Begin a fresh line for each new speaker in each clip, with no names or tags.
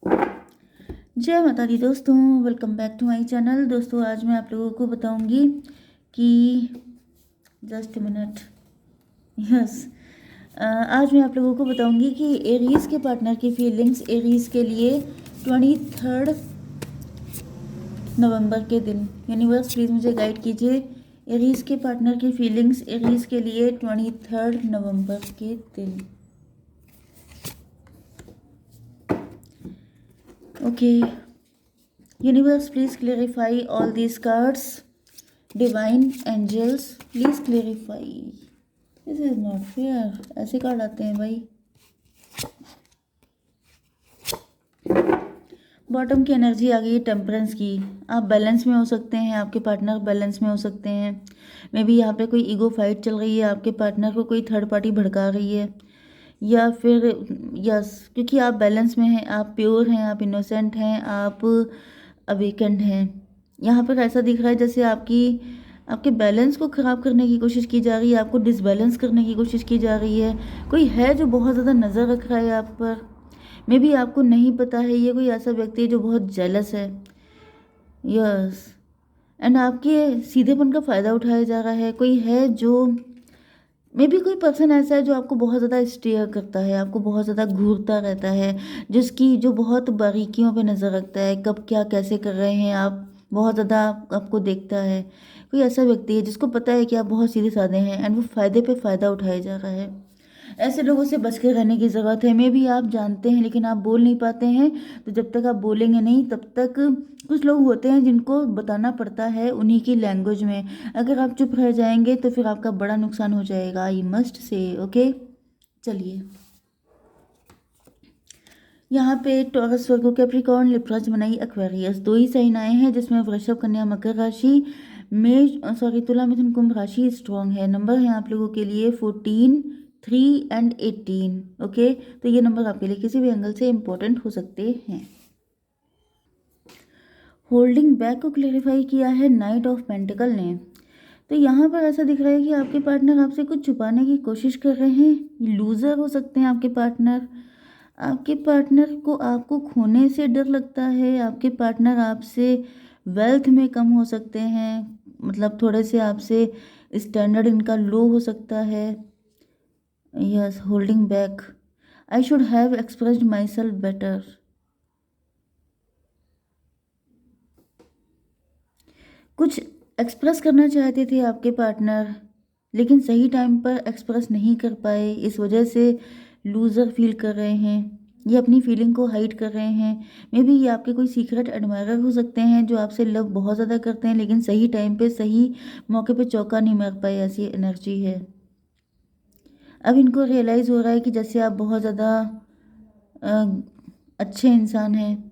जय माता दी दोस्तों, welcome back to my channel. दोस्तों आज मैं आप लोगों को बताऊंगी कि जस्ट मिनट यस आज मैं आप लोगों को बताऊंगी कि एरीज के पार्टनर की फीलिंग्स एरीज के लिए 23 नवंबर के दिन। यूनिवर्स प्लीज़ मुझे गाइड कीजिए। एरीज के पार्टनर की फीलिंग्स एरीज के लिए 23 नवंबर के दिन। Okay, universe please clarify all these cards. Divine angels please clarify. This is not fair. ऐसे कार्ड आते हैं भाई। बॉटम की एनर्जी आ गई है टेम्परेंस की। आप बैलेंस में हो सकते हैं, आपके पार्टनर बैलेंस में हो सकते हैं। मे बी यहाँ पे कोई ईगो फाइट चल रही है, आपके पार्टनर को कोई थर्ड पार्टी भड़का रही है, या फिर यस, क्योंकि आप बैलेंस में हैं, आप प्योर हैं, आप इनोसेंट हैं, आप अवेकेंड हैं। यहाँ पर ऐसा दिख रहा है जैसे आपके बैलेंस को ख़राब करने की कोशिश की जा रही है, आपको डिसबैलेंस करने की कोशिश की जा रही है। कोई है जो बहुत ज़्यादा नज़र रख रहा है आप पर। मे बी आपको नहीं पता है, ये कोई ऐसा व्यक्ति है जो बहुत जेलस है। यस, एंड आपके सीधेपन का फ़ायदा उठाया जा रहा है। कोई है जो मे बी कोई पर्सन ऐसा है जो आपको बहुत ज़्यादा स्टेयर करता है, आपको बहुत ज़्यादा घूरता रहता है, जो बहुत बारीकियों पे नज़र रखता है, कब क्या कैसे कर रहे हैं आप, बहुत ज़्यादा आपको देखता है। कोई ऐसा व्यक्ति है जिसको पता है कि आप बहुत सीधे साधे हैं एंड वो फ़ायदे पे फ़ायदा उठाया जा रहा है। ऐसे लोगों से बच के रहने की ज़रूरत है। मे भी आप जानते हैं लेकिन आप बोल नहीं पाते हैं, तो जब तक आप बोलेंगे नहीं तब तक कुछ लोग होते हैं जिनको बताना पड़ता है उन्हीं की लैंग्वेज में। अगर आप चुप रह जाएंगे तो फिर आपका बड़ा नुकसान हो जाएगा। I must say okay. चलिए, यहाँ पे टॉरस, वर्गो, कैप्रिकॉर्न, लिब्रा, जमनाई, एक्वेरियस, दो ही साइन आए हैं जिसमें वृषभ, कन्या, मकर राशि, तुला, मिथुन, कुंभ राशि स्ट्रॉन्ग है। नंबर है आप लोगों के लिए 14, 3 एंड 18। ओके, तो ये नंबर आपके लिए किसी भी एंगल से इम्पोर्टेंट हो सकते हैं। होल्डिंग बैक को क्लेरिफाई किया है नाइट ऑफ पेंटिकल ने। तो यहाँ पर ऐसा दिख रहा है कि आपके पार्टनर आपसे कुछ छुपाने की कोशिश कर रहे हैं। लूजर हो सकते हैं आपके पार्टनर। आपके पार्टनर को आपको खोने से डर लगता है। आपके पार्टनर आपसे वेल्थ में कम हो सकते हैं, मतलब थोड़े से आपसे स्टैंडर्ड इनका लो हो सकता है। Yes, holding back. I should have expressed my self better. कुछ एक्सप्रेस करना चाहते थे आपके पार्टनर, लेकिन सही टाइम पर एक्सप्रेस नहीं कर पाए, इस वजह से लूज़र फील कर रहे हैं। ये अपनी फीलिंग को हाइड कर रहे हैं। मे बी ये आपके कोई सीक्रेट एडमायरर हो सकते हैं जो आपसे लव बहुत ज़्यादा करते हैं, लेकिन सही टाइम पे सही मौके पे चौका नहीं मार पाए, ऐसी एनर्जी है। अब इनको रियलाइज़ हो रहा है कि जैसे आप बहुत ज़्यादा अच्छे इंसान हैं,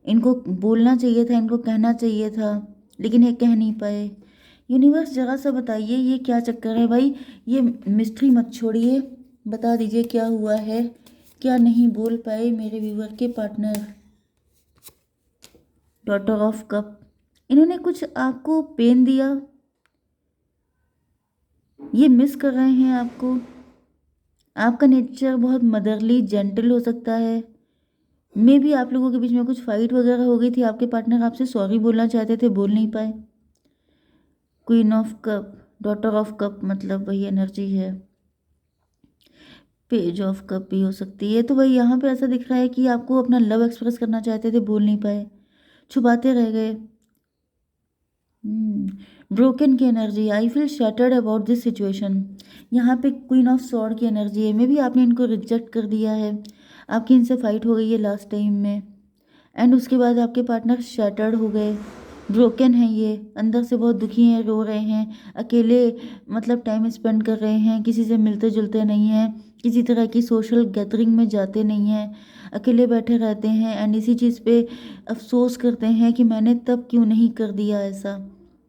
इनको बोलना चाहिए था, इनको कहना चाहिए था, लेकिन ये कह नहीं पाए। यूनिवर्स जरा सा बताइए ये क्या चक्कर है भाई। ये मिस्ट्री मत छोड़िए, बता दीजिए क्या हुआ है, क्या नहीं बोल पाए मेरे व्यूअर के पार्टनर। डॉटर ऑफ कप, इन्होंने कुछ आपको पेन दिया, ये मिस कर रहे हैं आपको। आपका नेचर बहुत मदरली जेंटल हो सकता है। मे भी आप लोगों के बीच में कुछ फाइट वगैरह हो गई थी, आपके पार्टनर आपसे सॉरी बोलना चाहते थे, बोल नहीं पाए। Queen of cup, daughter of cup, मतलब वही एनर्जी है। पेज ऑफ कप भी हो सकती है। तो भाई यहाँ पे ऐसा दिख रहा है कि आपको अपना लव एक्सप्रेस करना चाहते थे, बोल नहीं पाए, छुपाते रह गए। ब्रोकन की energy, I feel shattered about this situation. यहाँ पे क्वीन ऑफ सॉर्ड की एनर्जी है। मे बी आपने इनको रिजेक्ट कर दिया है, आपकी इनसे फाइट हो गई है लास्ट टाइम में, एंड उसके बाद आपके पार्टनर शैटर्ड हो गए, ब्रोकन है, ये अंदर से बहुत दुखी हैं, रो रहे हैं, अकेले मतलब टाइम स्पेंड कर रहे हैं, किसी से मिलते जुलते नहीं हैं, किसी तरह की सोशल गैदरिंग में जाते नहीं हैं, अकेले बैठे रहते हैं, एंड इसी चीज़ पे अफसोस करते हैं कि मैंने तब क्यों नहीं कर दिया ऐसा,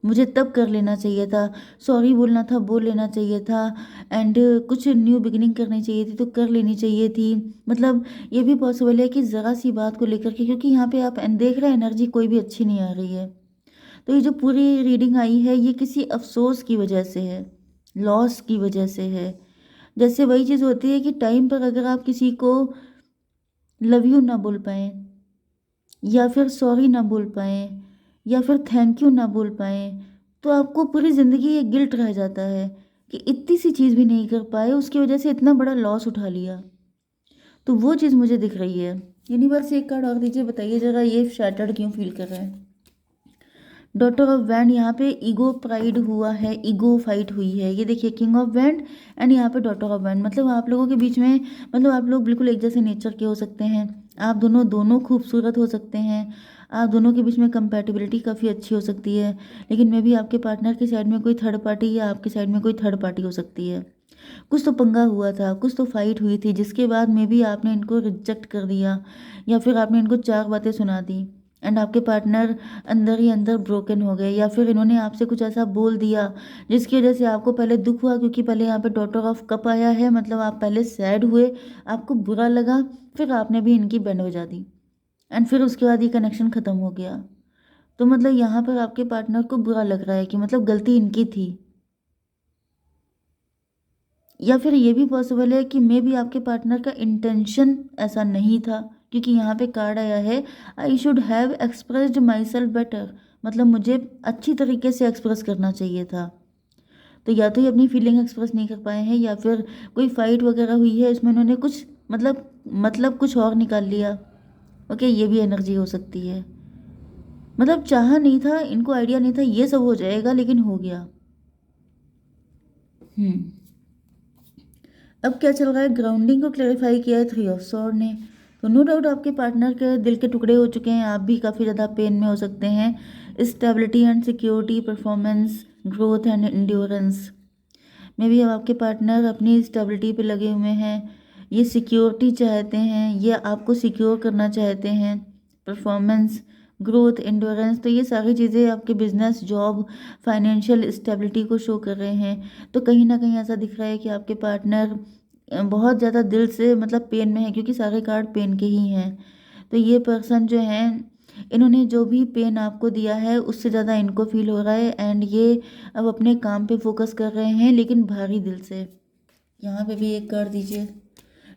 मुझे तब कर लेना चाहिए था, सॉरी बोलना था, बोल लेना चाहिए था, एंड कुछ न्यू बिगिनिंग करनी चाहिए थी तो कर लेनी चाहिए थी। मतलब ये भी पॉसिबल है कि ज़रा सी बात को लेकर के, क्योंकि यहाँ पे आप देख रहे हैं एनर्जी कोई भी अच्छी नहीं आ रही है। तो ये जो पूरी रीडिंग आई है ये किसी अफसोस की वजह से है, लॉस की वजह से है। जैसे वही चीज़ होती है कि टाइम पर अगर आप किसी को लव यू ना बोल पाए, या फिर सॉरी ना बोल पाएँ, या फिर थैंक यू ना बोल पाएँ, तो आपको पूरी ज़िंदगी ये गिल्ट रह जाता है कि इतनी सी चीज़ भी नहीं कर पाए, उसकी वजह से इतना बड़ा लॉस उठा लिया। तो वो चीज़ मुझे दिख रही है। यूनिवर्स एक कार्ड और दीजिए, बताइए ज़रा ये शैटर्ड क्यों फ़ील कर रहा है? डॉटर ऑफ वैंड, यहाँ पे ईगो प्राइड हुआ है, ईगो फाइट हुई है। ये देखिए किंग ऑफ वैंड एंड यहाँ पे डॉटर ऑफ वैंड, मतलब आप लोगों के बीच में, मतलब आप लोग बिल्कुल एक जैसे नेचर के हो सकते हैं। आप दोनों दोनों खूबसूरत हो सकते हैं। आप दोनों के बीच में कंपैटिबिलिटी काफ़ी अच्छी हो सकती है। लेकिन मे बी आपके पार्टनर की साइड में कोई थर्ड पार्टी या आपकी साइड में कोई थर्ड पार्टी हो सकती है। कुछ तो पंगा हुआ था, कुछ तो फाइट हुई थी, जिसके बाद मे बी आपने इनको रिजेक्ट कर दिया, या फिर आपने इनको चार बातें सुना दी एंड आपके पार्टनर अंदर ही अंदर ब्रोकन हो गए, या फिर इन्होंने आपसे कुछ ऐसा बोल दिया जिसकी वजह से आपको पहले दुख हुआ, क्योंकि पहले यहाँ पे डॉटर ऑफ कप आया है, मतलब आप पहले सैड हुए, आपको बुरा लगा, फिर आपने भी इनकी बैंड बजा दी एंड फिर उसके बाद ये कनेक्शन ख़त्म हो गया। तो मतलब यहाँ पर आपके पार्टनर को बुरा लग रहा है कि मतलब गलती इनकी थी, या फिर ये भी पॉसिबल है कि मे बी आपके पार्टनर का इंटेंशन ऐसा नहीं था, क्योंकि यहाँ पे कार्ड आया है I should have expressed my self better, मतलब मुझे अच्छी तरीके से एक्सप्रेस करना चाहिए था। तो या तो ये अपनी फीलिंग एक्सप्रेस नहीं कर पाए हैं, या फिर कोई फाइट वगैरह हुई है, इसमें उन्होंने कुछ मतलब कुछ और निकाल लिया। ओके, ये भी एनर्जी हो सकती है। मतलब चाहा नहीं था, इनको आइडिया नहीं था ये सब हो जाएगा, लेकिन हो गया। हम्म अब क्या चल रहा है, ग्राउंडिंग को क्लेरिफाई किया है थ्री ऑफ स्वॉर्ड ने। तो नो डाउट आपके पार्टनर के दिल के टुकड़े हो चुके हैं, आप भी काफ़ी ज़्यादा पेन में हो सकते हैं। Stability and security, performance, growth and endurance में भी अब आपके पार्टनर अपनी स्टेबिलिटी पे लगे हुए हैं। ये सिक्योरिटी चाहते हैं, ये आपको सिक्योर करना चाहते हैं। परफॉर्मेंस, ग्रोथ, एंड्योरेंस, तो ये सारी चीज़ें आपके बिजनेस, जॉब, फाइनेंशियल स्टेबिलिटी को शो कर रहे हैं। तो कहीं ना कहीं ऐसा दिख रहा है कि आपके पार्टनर बहुत ज़्यादा दिल से मतलब पेन में है, क्योंकि सारे कार्ड पेन के ही हैं। तो ये पर्सन जो हैं, इन्होंने जो भी पेन आपको दिया है उससे ज़्यादा इनको फील हो रहा है एंड ये अब अपने काम पे फोकस कर रहे हैं, लेकिन भारी दिल से। यहाँ पे भी एक कर दीजिए,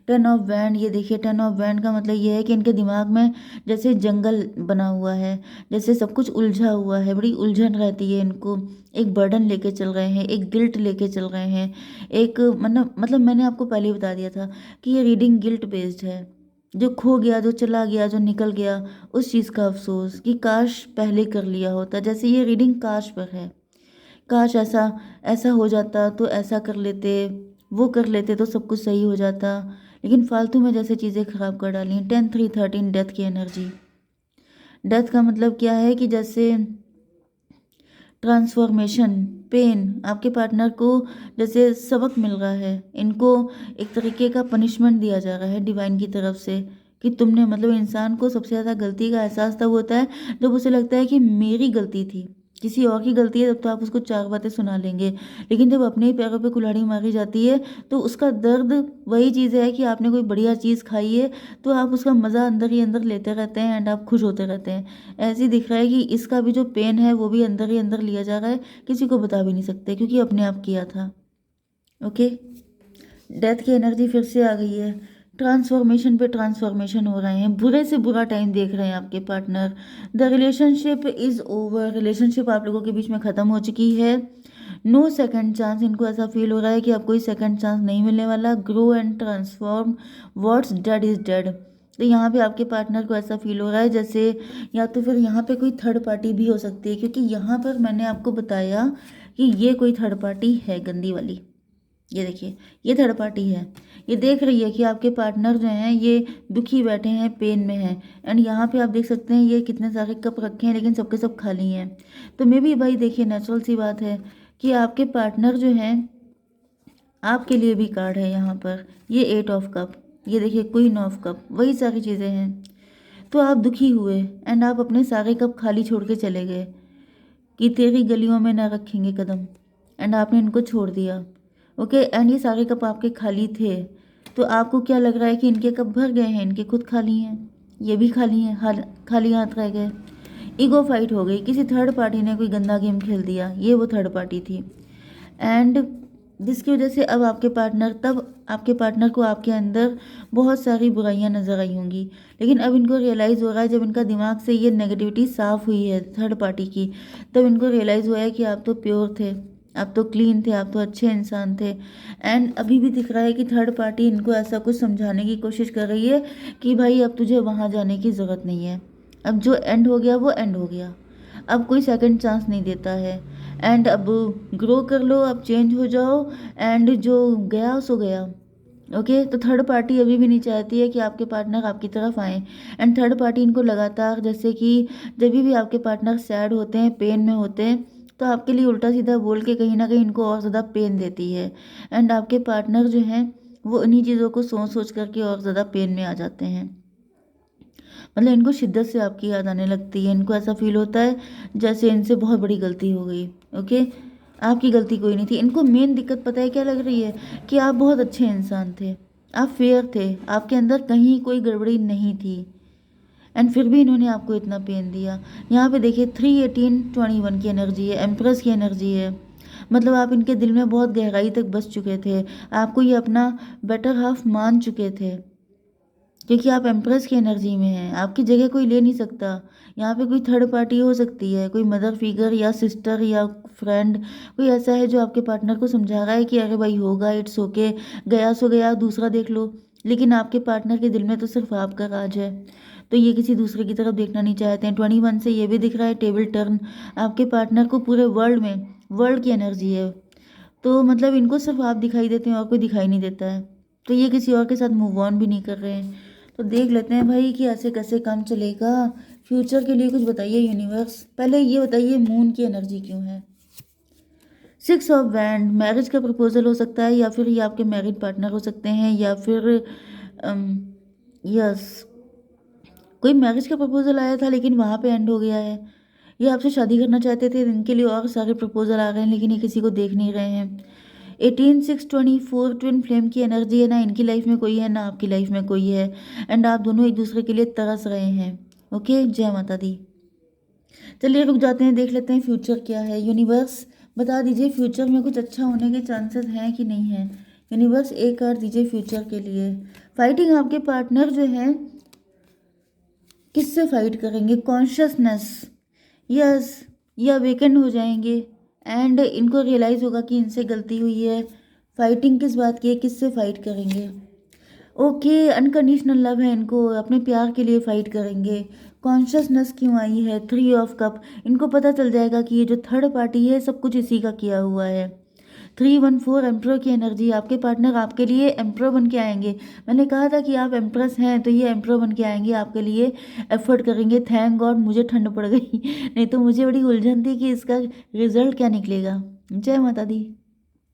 टेन ऑफ वैंड। ये देखिए टेन ऑफ वैंड का मतलब ये है कि इनके दिमाग में जैसे जंगल बना हुआ है, जैसे सब कुछ उलझा हुआ है, बड़ी उलझन रहती है इनको। एक बर्डन लेके चल रहे हैं, एक गिल्ट लेके चल रहे हैं, एक मतलब मैंने आपको पहले ही बता दिया था कि ये रीडिंग गिल्ट बेस्ड है। जो खो गया, जो चला गया, जो निकल गया, उस चीज़ का अफसोस कि काश पहले कर लिया होता। जैसे ये रीडिंग काश पर है, काश ऐसा ऐसा हो जाता तो ऐसा कर लेते, वो कर लेते तो सब कुछ सही हो जाता, लेकिन फालतू में जैसे चीज़ें खराब कर डाली। 10 3 13 डेथ की एनर्जी। डेथ का मतलब क्या है कि जैसे ट्रांसफॉर्मेशन, पेन, आपके पार्टनर को जैसे सबक मिल रहा है, इनको एक तरीके का पनिशमेंट दिया जा रहा है डिवाइन की तरफ से, कि तुमने मतलब इंसान को सबसे ज़्यादा गलती का एहसास तब होता है जब उसे लगता है कि मेरी गलती थी। किसी और की गलती है तब तो आप उसको चार बातें सुना लेंगे, लेकिन जब अपने ही पैरों पे कुल्हाड़ी मारी जाती है तो उसका दर्द वही चीज़ है कि आपने कोई बढ़िया चीज़ खाई है तो आप उसका मज़ा अंदर ही अंदर लेते रहते हैं एंड आप खुश होते रहते हैं। ऐसे ही दिख रहा है कि इसका भी जो पेन है वो भी अंदर ही अंदर लिया जा रहा है, किसी को बता भी नहीं सकते क्योंकि अपने आप किया था। ओके, डेथ की एनर्जी फिर से आ गई है। ट्रांसफॉर्मेशन पे ट्रांसफॉर्मेशन हो रहे हैं, बुरे से बुरा टाइम देख रहे हैं आपके partner. The relationship is over, relationship आप लोगों के बीच में ख़त्म हो चुकी है। नो सेकंड चांस, इनको ऐसा फील हो रहा है कि अब कोई सेकंड चांस नहीं मिलने वाला। Grow and transform, what's dead is dead. तो यहाँ पे आपके पार्टनर को ऐसा फील हो रहा है जैसे, या तो फिर यहाँ पे कोई थर्ड पार्टी भी हो सकती है, क्योंकि यहाँ पर मैंने आपको बताया कि ये कोई थर्ड पार्टी है गंदी वाली। ये देखिए ये थर्ड पार्टी है, ये देख रही है कि आपके पार्टनर जो हैं ये दुखी बैठे हैं, पेन में हैं। एंड यहाँ पे आप देख सकते हैं ये कितने सारे कप रखे हैं, लेकिन सबके सब खाली हैं। तो मे भी भाई देखिए नेचुरल सी बात है कि आपके पार्टनर जो हैं, आपके लिए भी कार्ड है यहाँ पर, ये 8 ऑफ कप, ये देखिए क्वीन ऑफ कप, वही सारी चीज़ें हैं। तो आप दुखी हुए एंड आप अपने सारे कप खाली छोड़ के चले गए कि तेरी गलियों में ना रखेंगे कदम, एंड आपने इनको छोड़ दिया। ओके, एंड ये सारे कप आपके खाली थे, तो आपको क्या लग रहा है कि इनके कप भर गए हैं, इनके खुद खाली हैं, ये भी खाली हैं, खाली हाथ रह गए। ईगो फाइट हो गई, किसी थर्ड पार्टी ने कोई गंदा गेम खेल दिया, ये वो थर्ड पार्टी थी। एंड जिसकी वजह से अब आपके पार्टनर को आपके अंदर बहुत सारी बुराइयां नज़र आई होंगी, लेकिन अब इनको रियलाइज़ हो रहा है, जब इनका दिमाग से ये नेगेटिविटी साफ़ हुई है थर्ड पार्टी की, तब इनको रियलाइज़ हुआ है कि आप तो प्योर थे, आप तो क्लीन थे, आप तो अच्छे इंसान थे। एंड अभी भी दिख रहा है कि थर्ड पार्टी इनको ऐसा कुछ समझाने की कोशिश कर रही है कि भाई अब तुझे वहाँ जाने की ज़रूरत नहीं है, अब जो एंड हो गया वो एंड हो गया, अब कोई सेकंड चांस नहीं देता है। एंड अब ग्रो कर लो, अब चेंज हो जाओ, एंड जो गया सो गया। ओके, तो थर्ड पार्टी अभी भी नहीं चाहती है कि आपके पार्टनर आपकी तरफ आए। एंड थर्ड पार्टी इनको लगातार, जैसे कि जब भी आपके पार्टनर सैड होते हैं, पेन में होते हैं, तो आपके लिए उल्टा सीधा बोल के कहीं ना कहीं इनको और ज़्यादा पेन देती है। एंड आपके पार्टनर जो हैं वो उन्हीं चीज़ों को सोच सोच करके और ज़्यादा पेन में आ जाते हैं। मतलब इनको शिद्दत से आपकी याद आने लगती है, इनको ऐसा फील होता है जैसे इनसे बहुत बड़ी गलती हो गई। ओके, आपकी गलती कोई नहीं थी। इनको मेन दिक्कत पता है क्या लग रही है, कि आप बहुत अच्छे इंसान थे, आप फेयर थे, आपके अंदर कहीं कोई गड़बड़ी नहीं थी, एंड फिर भी इन्होंने आपको इतना पेन दिया। यहाँ पे देखिए 3 18 21 की एनर्जी है, एम्प्रेस की एनर्जी है। मतलब आप इनके दिल में बहुत गहराई तक बस चुके थे, आपको ये अपना बेटर हाफ मान चुके थे, क्योंकि आप एम्प्रेस की एनर्जी में हैं, आपकी जगह कोई ले नहीं सकता। यहाँ पे कोई थर्ड पार्टी हो सकती है, कोई मदर फिगर या सिस्टर या फ्रेंड, कोई ऐसा है जो आपके पार्टनर को समझा रहा है कि अरे भाई होगा, इट्स ओके, गया सो गया, दूसरा देख लो। लेकिन आपके पार्टनर के दिल में तो सिर्फ आपका राज है, तो ये किसी दूसरे की तरफ देखना नहीं चाहते हैं। 21 से ये भी दिख रहा है टेबल टर्न, आपके पार्टनर को पूरे वर्ल्ड की एनर्जी है, तो मतलब इनको सिर्फ आप दिखाई देते हैं और कोई दिखाई नहीं देता है, तो ये किसी और के साथ मूव ऑन भी नहीं कर रहे हैं। तो देख लेते हैं भाई कि ऐसे कैसे काम चलेगा। फ्यूचर के लिए कुछ बताइए यूनिवर्स। पहले ये बताइए मून की एनर्जी क्यों है। 6 ऑफ वैंड, मैरिज का प्रपोजल हो सकता है, या फिर ये आपके मैरिड पार्टनर हो सकते हैं, या फिर यस कोई मैरिज का प्रपोजल आया था लेकिन वहाँ पे एंड हो गया है। ये आपसे शादी करना चाहते थे, इनके लिए और सारे प्रपोजल आ रहे हैं लेकिन ये किसी को देख नहीं रहे हैं। 18 6 24 ट्विन फ्लेम की एनर्जी है, ना इनकी लाइफ में कोई है ना आपकी लाइफ में कोई है, एंड आप दोनों एक दूसरे के लिए तरस रहे हैं। ओके, जय माता दी। चलिए रुक जाते हैं, देख लेते हैं फ्यूचर क्या है। यूनिवर्स बता दीजिए फ्यूचर में कुछ अच्छा होने के चांसेस हैं कि नहीं है। यूनिवर्स एक कार्ड दीजिए फ्यूचर के लिए। फाइटिंग आपके पार्टनर जो है किससे फाइट करेंगे, कॉन्शियसनेस, यस, ये अवेकन हो जाएंगे एंड इनको रियलाइज़ होगा कि इनसे गलती हुई है। फाइटिंग किस बात की है, किससे फाइट करेंगे। ओके, अनकंडीशनल लव है इनको, अपने प्यार के लिए फाइट करेंगे। कॉन्शियसनेस क्यों आई है, 3 ऑफ कप, इनको पता चल जाएगा कि ये जो थर्ड पार्टी है सब कुछ इसी का किया हुआ है। 3 1 4 एम्प्रो की एनर्जी, आपके पार्टनर आपके लिए एम्प्रो बन के आएंगे। मैंने कहा था कि आप एम्प्रेस हैं, तो ये एम्प्रो बन के आएंगे, आपके लिए एफर्ट करेंगे। थैंक गॉड मुझे ठंड पड़ गई नहीं तो मुझे बड़ी उलझन थी कि इसका रिजल्ट क्या निकलेगा। जय माता दी।